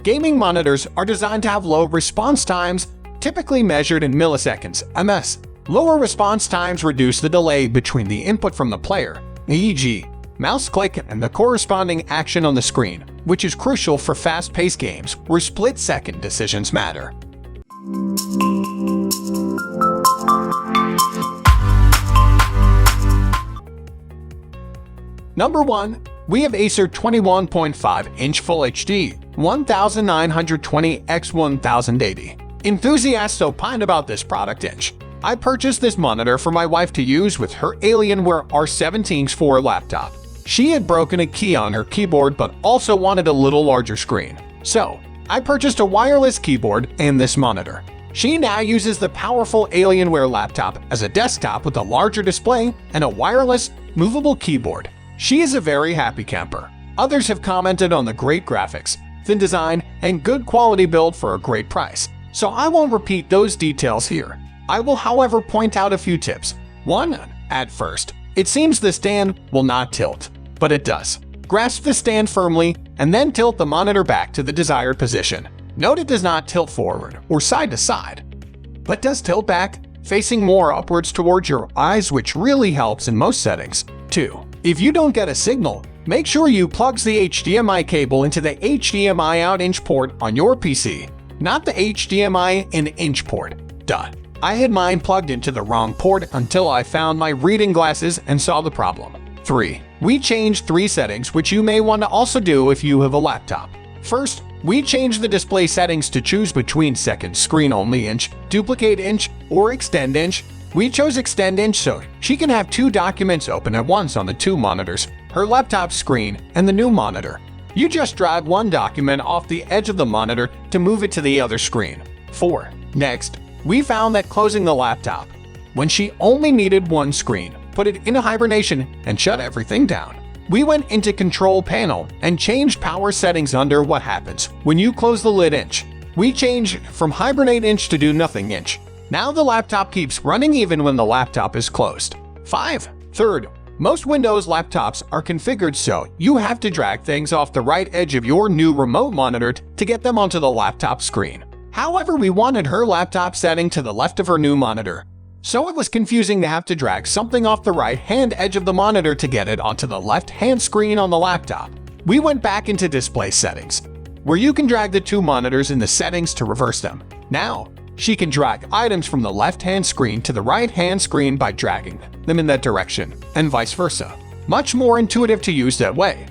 Gaming monitors are designed to have low response times, typically measured in milliseconds (ms). Lower response times reduce the delay between the input from the player, e.g., mouse click, and the corresponding action on the screen, which is crucial for fast-paced games where split-second decisions matter. Number 1. We have Acer 21.5-inch Full HD 1920x1080. Enthusiasts opine about this product inch. I purchased this monitor for my wife to use with her Alienware R17 laptop. She had broken a key on her keyboard but also wanted a little larger screen. So, I purchased a wireless keyboard and this monitor. She now uses the powerful Alienware laptop as a desktop with a larger display and a wireless, movable keyboard. She is a very happy camper. Others have commented on the great graphics, thin design, and good quality build for a great price, so I won't repeat those details here. I will, however, point out a few tips. 1. At first, it seems the stand will not tilt, but it does. Grasp the stand firmly and then tilt the monitor back to the desired position. Note it does not tilt forward or side to side, but does tilt back, facing more upwards towards your eyes, which really helps in most settings. 2. If you don't get a signal, make sure you plug the HDMI cable into the HDMI out-inch port on your PC, not the HDMI in-inch port. Duh. I had mine plugged into the wrong port until I found my reading glasses and saw the problem. 3. We changed 3 settings, which you may want to also do if you have a laptop. First, we changed the display settings to choose between second screen only inch, duplicate inch, or extend inch. We chose extend inch so she can have 2 documents open at once on the 2 monitors, her laptop screen and the new monitor. You just drag one document off the edge of the monitor to move it to the other screen. 4. Next, we found that closing the laptop when she only needed one screen put it into hibernation and shut everything down. We went into Control Panel and changed power settings under what happens when you close the lid inch. We changed from Hibernate inch to Do Nothing inch. Now the laptop keeps running even when the laptop is closed. 5. Third, most Windows laptops are configured so you have to drag things off the right edge of your new remote monitor to get them onto the laptop screen. However, we wanted her laptop setting to the left of her new monitor, so it was confusing to have to drag something off the right-hand edge of the monitor to get it onto the left-hand screen on the laptop. We went back into Display Settings, where you can drag the 2 monitors in the settings to reverse them. Now, she can drag items from the left-hand screen to the right-hand screen by dragging them in that direction, and vice versa. Much more intuitive to use that way.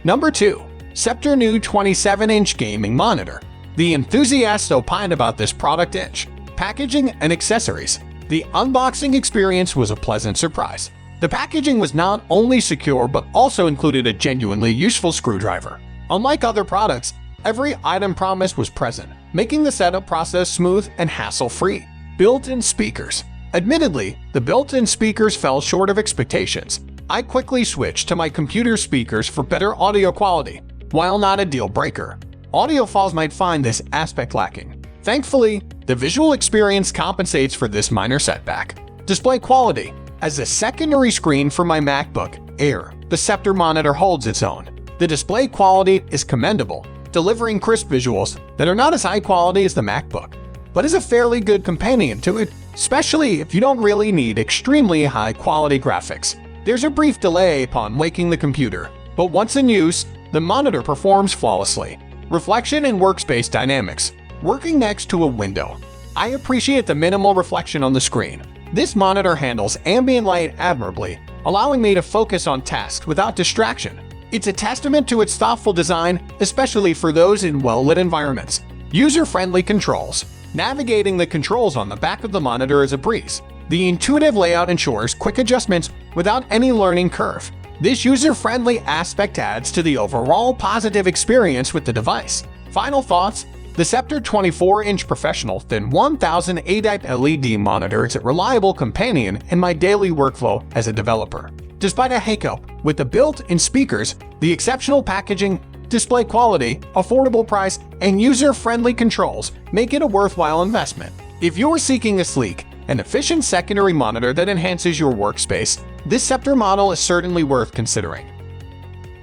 Number 2. Sceptre new 27-inch gaming monitor. The enthusiasts opined about this product inch, packaging, and accessories. The unboxing experience was a pleasant surprise. The packaging was not only secure but also included a genuinely useful screwdriver. Unlike other products, every item promised was present, making the setup process smooth and hassle-free. Built-in speakers. Admittedly, the built-in speakers fell short of expectations. I quickly switched to my computer speakers for better audio quality. While not a deal breaker, audiophiles might find this aspect lacking. Thankfully, the visual experience compensates for this minor setback. Display quality. As a secondary screen for my MacBook Air, the Sceptre monitor holds its own. The display quality is commendable, delivering crisp visuals that are not as high quality as the MacBook, but is a fairly good companion to it, especially if you don't really need extremely high quality graphics. There's a brief delay upon waking the computer, but once in use, the monitor performs flawlessly. Reflection and workspace dynamics. Working next to a window, I appreciate the minimal reflection on the screen. This monitor handles ambient light admirably, allowing me to focus on tasks without distraction. It's a testament to its thoughtful design, especially for those in well-lit environments. User-friendly controls. Navigating the controls on the back of the monitor is a breeze. The intuitive layout ensures quick adjustments without any learning curve. This user-friendly aspect adds to the overall positive experience with the device. Final thoughts. The Sceptre 24-inch professional thin 1000 ADIP LED monitor is a reliable companion in my daily workflow as a developer. Despite a hiccup with the built-in speakers, the exceptional packaging, display quality, affordable price, and user-friendly controls make it a worthwhile investment. If you're seeking a sleek and efficient secondary monitor that enhances your workspace, this Sceptre model is certainly worth considering.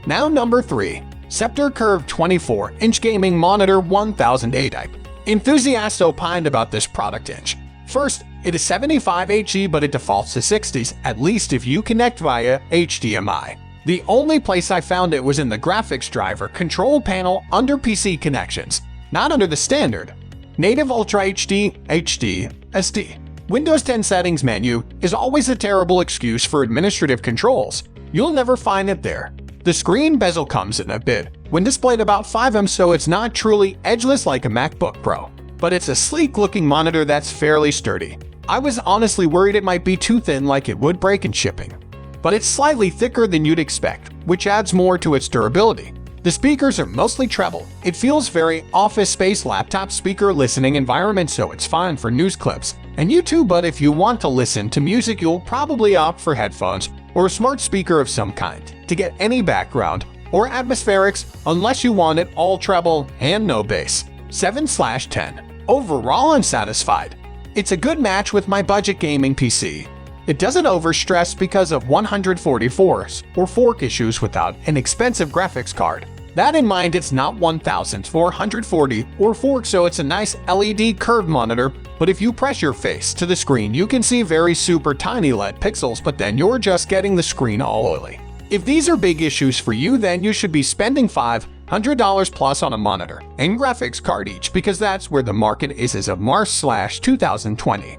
Now number 3. Scepter Curved 24-inch Gaming Monitor 1008. Enthusiasts opined about this product inch. First, it is 75 Hz but it defaults to 60s, at least if you connect via HDMI. The only place I found it was in the graphics driver control panel under PC connections, not under the standard native Ultra HD, SD. Windows 10 settings menu is always a terrible excuse for administrative controls. You'll never find it there. The screen bezel comes in a bit when displayed about 5 so it's not truly edgeless like a MacBook Pro, but it's a sleek-looking monitor that's fairly sturdy. I was honestly worried it might be too thin like it would break in shipping, but it's slightly thicker than you'd expect, which adds more to its durability. The speakers are mostly treble. It feels very office space laptop speaker listening environment, so it's fine for news clips and YouTube, but if you want to listen to music you'll probably opt for headphones or a smart speaker of some kind to get any background or atmospherics, unless you want it all treble and no bass. 7/10. Overall, I'm satisfied. It's a good match with my budget gaming PC. It doesn't overstress because of 144s or fork issues without an expensive graphics card. That in mind, it's not 1440 or fork, so it's a nice LED curved monitor, but if you press your face to the screen you can see very super tiny LED pixels, but then you're just getting the screen all oily. If these are big issues for you, then you should be spending $500 plus on a monitor and graphics card each, because that's where the market is as of March/2020.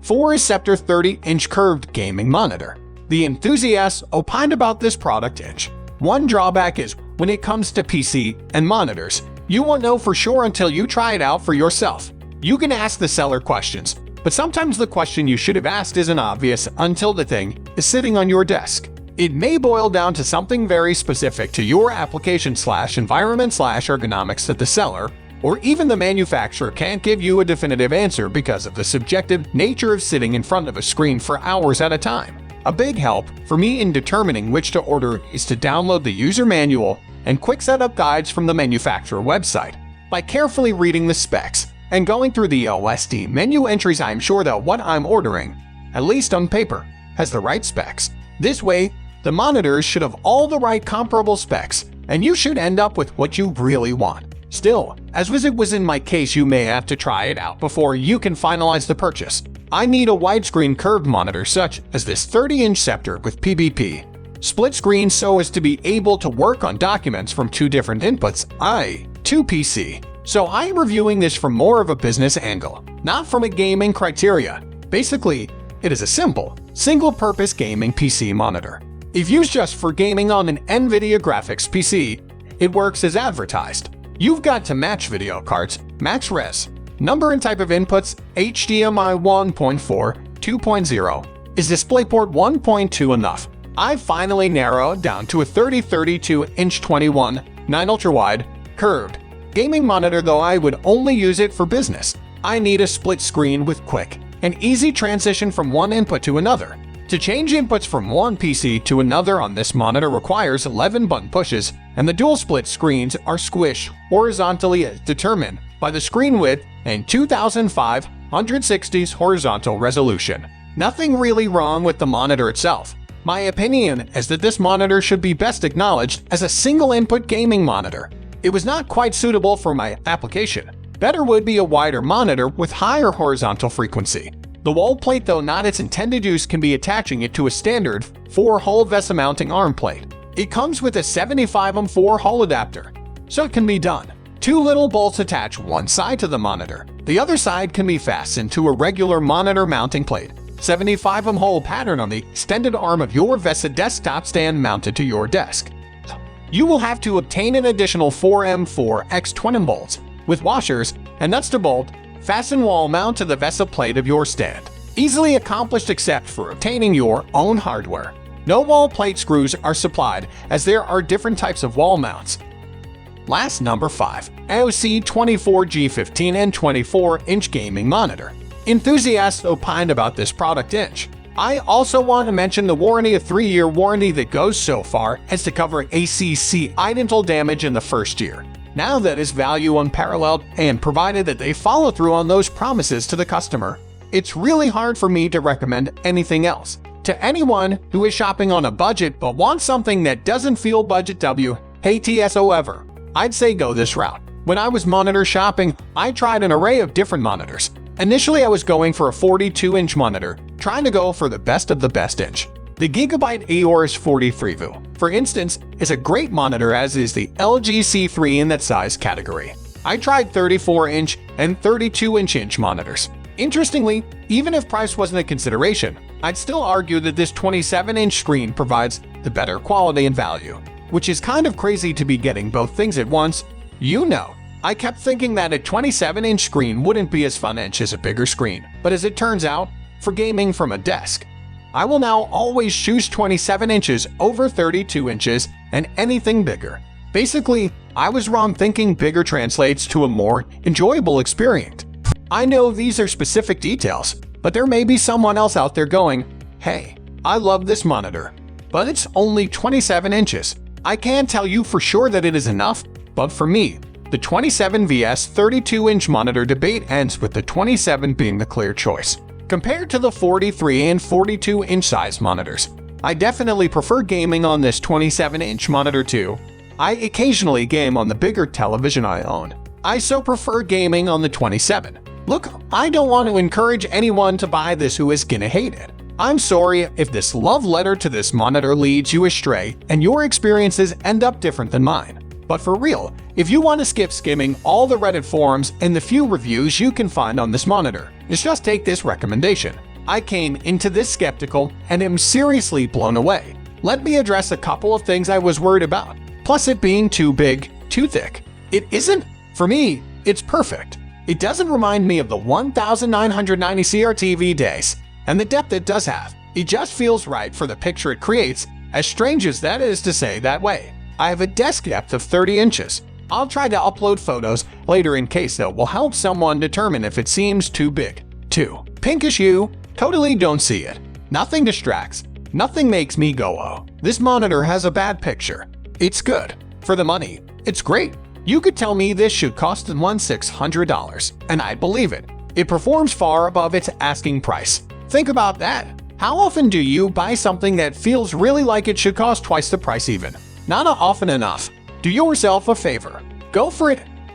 4 is Scepter 30-inch curved gaming monitor. The enthusiasts opined about this product inch. One drawback is when it comes to PC and monitors, you won't know for sure until you try it out for yourself. You can ask the seller questions, but sometimes the question you should have asked isn't obvious until the thing is sitting on your desk. It may boil down to something very specific to your application/environment/ergonomics that the seller or even the manufacturer can't give you a definitive answer because of the subjective nature of sitting in front of a screen for hours at a time. A big help for me in determining which to order is to download the user manual and quick setup guides from the manufacturer website. By carefully reading the specs and going through the OSD menu entries, I'm sure that what I'm ordering, at least on paper, has the right specs. This way, the monitors should have all the right comparable specs, and you should end up with what you really want. Still, as it was in my case, you may have to try it out before you can finalize the purchase. I need a widescreen curved monitor such as this 30-inch Scepter with PBP split screen so as to be able to work on documents from 2 different inputs, to PC. So I am reviewing this from more of a business angle, not from a gaming criteria. Basically, it is a simple, single-purpose gaming PC monitor. If used just for gaming on an NVIDIA graphics PC, it works as advertised. You've got to match video cards, max res, number and type of inputs, HDMI 1.4, 2.0. Is DisplayPort 1.2 enough? I finally narrowed down to a 32-inch 21/9 ultra-wide, curved gaming monitor, though I would only use it for business. I need a split screen with quick and easy transition from one input to another. To change inputs from one PC to another on this monitor requires 11 button pushes, and the dual split screens are squished horizontally as determined by the screen width and 2560 horizontal resolution. Nothing really wrong with the monitor itself. My opinion is that this monitor should be best acknowledged as a single-input gaming monitor. It was not quite suitable for my application. Better would be a wider monitor with higher horizontal frequency. The wall plate, though not its intended use, can be attaching it to a standard 4-hole VESA mounting arm plate. It comes with a 75 4-hole adapter, so it can be done. 2 little bolts attach one side to the monitor. The other side can be fastened to a regular monitor mounting plate. 75 hole pattern on the extended arm of your VESA desktop stand mounted to your desk. You will have to obtain an additional 4M4X twin bolts with washers and nuts to bolt fasten wall mount to the VESA plate of your stand. Easily accomplished except for obtaining your own hardware. No wall plate screws are supplied as there are different types of wall mounts. Last, number 5. AOC 24G15 and 24-inch gaming monitor. Enthusiasts opined about this product inch. I also want to mention the warranty, a 3-year warranty that goes so far as to cover ACC incidental damage in the first year. Now that is value unparalleled, and provided that they follow through on those promises to the customer, it's really hard for me to recommend anything else. To anyone who is shopping on a budget but wants something that doesn't feel budget Hey TSO ever, I'd say go this route. When I was monitor shopping, I tried an array of different monitors. Initially, I was going for a 42-inch monitor, trying to go for the best of the best inch. The Gigabyte Aorus 43 VU, for instance, is a great monitor, as is the LG C3 in that size category. I tried 34-inch and 32-inch monitors. Interestingly, even if price wasn't a consideration, I'd still argue that this 27-inch screen provides the better quality and value, which is kind of crazy to be getting both things at once. You know, I kept thinking that a 27-inch screen wouldn't be as fun as a bigger screen, but as it turns out, for gaming from a desk, I will now always choose 27 inches over 32 inches and anything bigger. Basically, I was wrong thinking bigger translates to a more enjoyable experience. I know these are specific details, but there may be someone else out there going, hey, I love this monitor, but it's only 27 inches. I can't tell you for sure that it is enough, but for me, the 27 vs 32-inch monitor debate ends with the 27 being the clear choice. Compared to the 43 and 42-inch size monitors, I definitely prefer gaming on this 27-inch monitor too. I occasionally game on the bigger television I own. I so prefer gaming on the 27. Look, I don't want to encourage anyone to buy this who is gonna hate it. I'm sorry if this love letter to this monitor leads you astray and your experiences end up different than mine. But for real, if you want to skip skimming all the Reddit forums and the few reviews you can find on this monitor, just take this recommendation. I came into this skeptical and am seriously blown away. Let me address a couple of things I was worried about. Plus it being too big, too thick. It isn't. For me, it's perfect. It doesn't remind me of the 1990 CRTV days, and the depth it does have. It just feels right for the picture it creates, as strange as that is to say that way. I have a desk depth of 30 inches. I'll try to upload photos later in case that will help someone determine if it seems too big. 2. Pinkish hue. Totally don't see it. Nothing distracts. Nothing makes me go, oh, this monitor has a bad picture. It's good. For the money, it's great. You could tell me this should cost $1,600, and I'd believe it. It performs far above its asking price. Think about that. How often do you buy something that feels really like it should cost twice the price even? Not often enough. Do yourself a favor. Go for it.